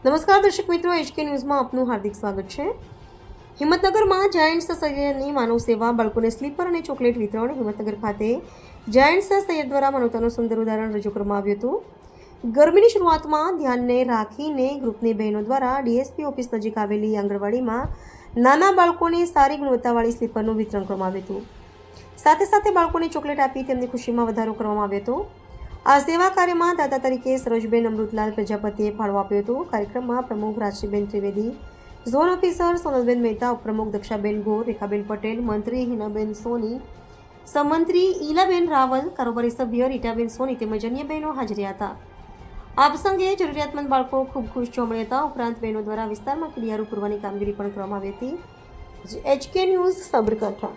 નમસ્કાર દર્શક મિત્રો, HK ન્યૂઝમાં આપનું હાર્દિક સ્વાગત છે। હિંમતનગરમાં જાયન્ટ્સ સૈયદની માનવ સેવા, બાળકોને સ્લીપર અને ચોકલેટ વિતરણ। હિંમતનગર ખાતે જાયન્ટ્સ સૈયદ દ્વારા માનવતાનું સુંદર ઉદાહરણ રજૂ કરવામાં આવ્યું હતું। ગરમીની શરૂઆતમાં ધ્યાનને રાખીને ગ્રુપની બહેનો દ્વારા DSP ઓફિસ નજીક આવેલી આંગણવાડીમાં નાના બાળકોને સારી ગુણવત્તાવાળી સ્લીપરનું વિતરણ કરવામાં આવ્યું હતું। સાથે સાથે બાળકોને ચોકલેટ આપી તેમની ખુશીમાં વધારો કરવામાં આવ્યો હતો। આ સેવા કાર્યમાં દાતા તરીકે સરોજબેન અમૃતલાલ પ્રજાપતિએ ફાળો આપ્યો હતો। કાર્યક્રમમાં પ્રમુખ રાશિબેન ત્રિવેદી, ઝોન ઓફિસર સોનલબેન મહેતા, ઉપપ્રમુખ દક્ષાબેન ગોર, રેખાબેન પટેલ, મંત્રી હિનાબેન સોની, સહમંત્રી ઈલાબેન રાવલ, કારોબારી સભ્ય રીટાબેન સોની તેમજ અન્ય બહેનો હાજર હતા। આ પ્રસંગે જરૂરિયાતમંદ બાળકો ખૂબ ખુશ જોવા મળ્યા હતા। ઉપરાંત બહેનો દ્વારા વિસ્તારમાં કીડિયારું પૂરવાની કામગીરી પણ કરવામાં આવી હતી। HK news Sabarkantha.